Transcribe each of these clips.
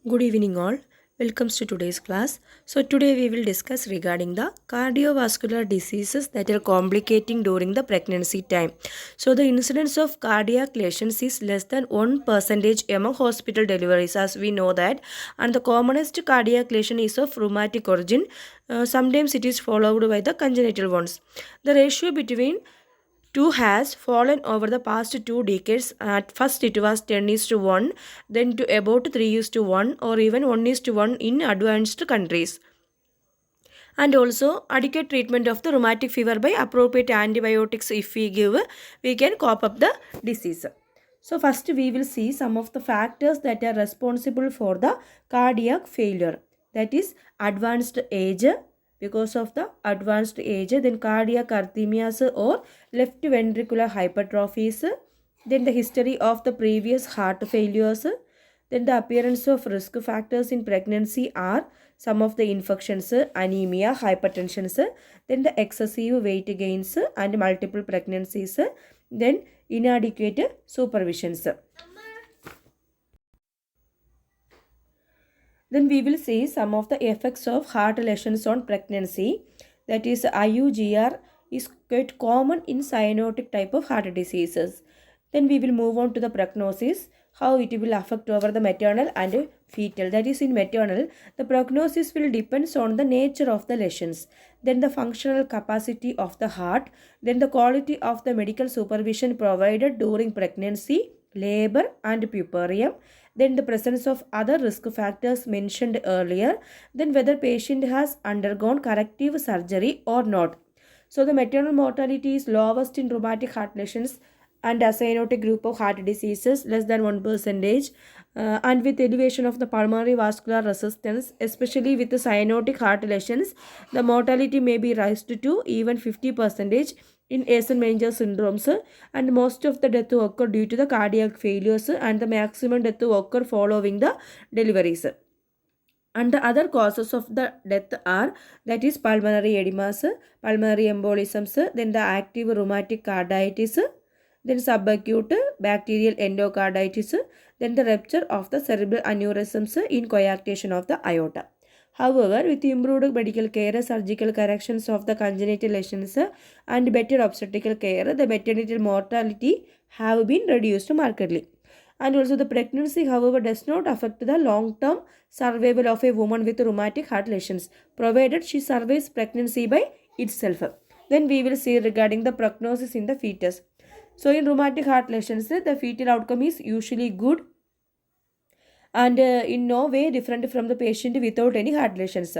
Good evening all. Welcome to today's class. So today we will discuss regarding the cardiovascular diseases that are complicating during the pregnancy time. So the incidence of cardiac lesions is less than 1% among hospital deliveries, as we know that, and the commonest cardiac lesion is of rheumatic origin. Sometimes it is followed by the congenital ones. The ratio between two has fallen over the past 2 decades. At first it was 10 is to 1, then to about 3 is to 1, or even 1 is to 1 in advanced countries. And also adequate treatment of the rheumatic fever by appropriate antibiotics if we give, we can cope up the disease. So first we will see some of the factors that are responsible for the cardiac failure. That is advanced age. Because of the advanced age, then cardiac arrhythmias or left ventricular hypertrophies, then the history of the previous heart failures, then the appearance of risk factors in pregnancy are some of the infections, anemia, hypertension, then the excessive weight gains and multiple pregnancies, then inadequate supervisions. Then we will see some of the effects of heart lesions on pregnancy. That is IUGR is quite common in cyanotic type of heart diseases. Then we will move on to the prognosis, how it will affect over the maternal and fetal. That is in maternal, the prognosis will depends on the nature of the lesions, then the functional capacity of the heart, then the quality of the medical supervision provided during pregnancy, labor and puerperium, then the presence of other risk factors mentioned earlier, then whether patient has undergone corrective surgery or not. So the maternal mortality is lowest in rheumatic heart lesions and cyanotic group of heart diseases, less than 1%, and with elevation of the pulmonary vascular resistance, especially with the cyanotic heart lesions, the mortality may be raised to even 50% in Eisenmenger syndromes, and most of the death occur due to the cardiac failures, and the maximum death occur following the deliveries. And the other causes of the death are, that is pulmonary edemas, pulmonary embolisms, then the active rheumatic carditis, then subacute bacterial endocarditis, then the rupture of the cerebral aneurysms in coarctation of the aorta. However, with improved medical care, surgical corrections of the congenital lesions, and better obstetrical care, the maternal mortality have been reduced markedly. And also the pregnancy, however, does not affect the long-term survival of a woman with rheumatic heart lesions, provided she survives pregnancy by itself. Then we will see regarding the prognosis in the fetus. So in rheumatic heart lesions, the fetal outcome is usually good and in no way different from the patient without any heart lesions.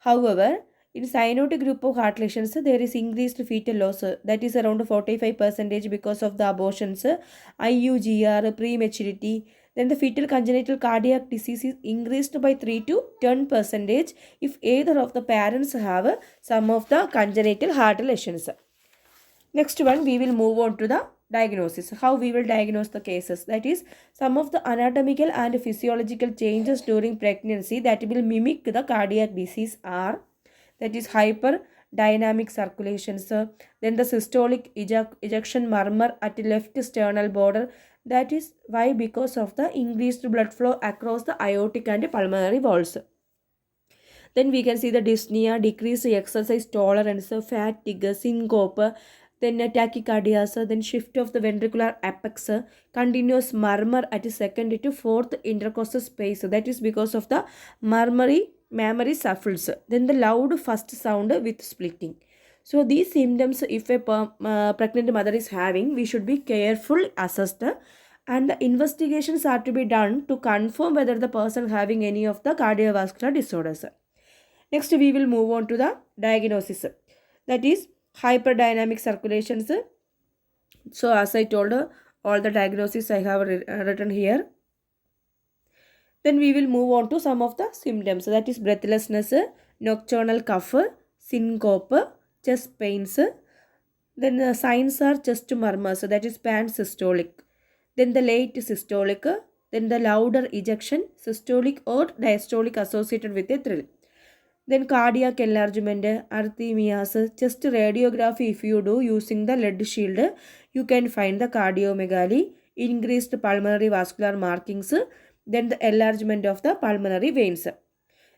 However, in cyanotic group of heart lesions, there is increased fetal loss, that is around 45% because of the abortions, IUGR, prematurity. Then the fetal congenital cardiac disease is increased by 3 to 10% if either of the parents have some of the congenital heart lesions. Next one, we will move on to the diagnosis. How we will diagnose the cases. That is, some of the anatomical and physiological changes during pregnancy that will mimic the cardiac disease are, that is hyperdynamic circulations, then the systolic ejection murmur at left sternal border. That is why, because of the increased blood flow across the aortic and pulmonary walls. Then we can see the dyspnea, decreased exercise tolerance, fatigue, syncope, then tachycardia, then shift of the ventricular apex, continuous murmur at second to fourth intercostal space. That is because of the mammary shuffles. Then the loud first sound with splitting. So these symptoms, if a pregnant mother is having, we should be carefully assessed, and the investigations are to be done to confirm whether the person having any of the cardiovascular disorders. Next, we will move on to the diagnosis. That is hyperdynamic circulations. So as I told, all the diagnosis I have written here. Then we will move on to some of the symptoms. That is breathlessness, nocturnal cough, syncope, chest pains. Then the signs are chest murmurs, that is pansystolic. Then the late systolic. Then the louder ejection, systolic or diastolic associated with a thrill. Then cardiac enlargement, arrhythmias, chest radiography if you do using the lead shield, you can find the cardiomegaly, increased pulmonary vascular markings, then the enlargement of the pulmonary veins.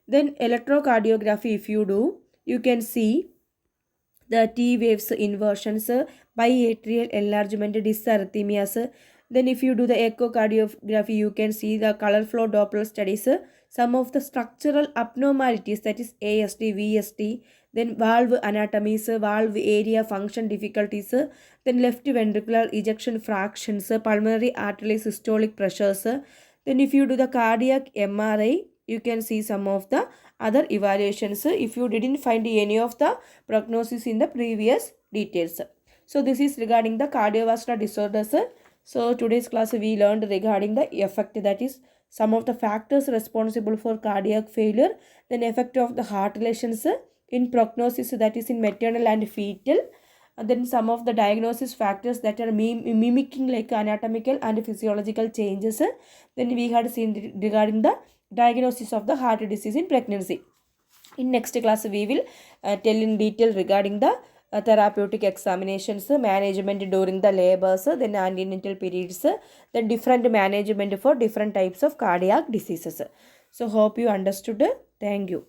Then electrocardiography, if you do, you can see the T waves inversions, biatrial enlargement, dysarrhythmias. Then if you do the echocardiography, you can see the color flow Doppler studies, some of the structural abnormalities, that is ASD, VSD, then valve anatomies, valve area function difficulties, then left ventricular ejection fractions, pulmonary arterial systolic pressures. Then if you do the cardiac MRI, you can see some of the other evaluations if you didn't find any of the prognosis in the previous details. So this is regarding the cardiovascular disorders. So today's class we learned regarding the effect, that is some of the factors responsible for cardiac failure, then effect of the heart lesions in prognosis, that is in maternal and fetal, and then some of the diagnosis factors that are mimicking like anatomical and physiological changes. Then we had seen regarding the diagnosis of the heart disease in pregnancy. In next class we will tell in detail regarding the therapeutic examinations, management during the labors, then antenatal periods, then different management for different types of cardiac diseases. So hope you understood. Thank you.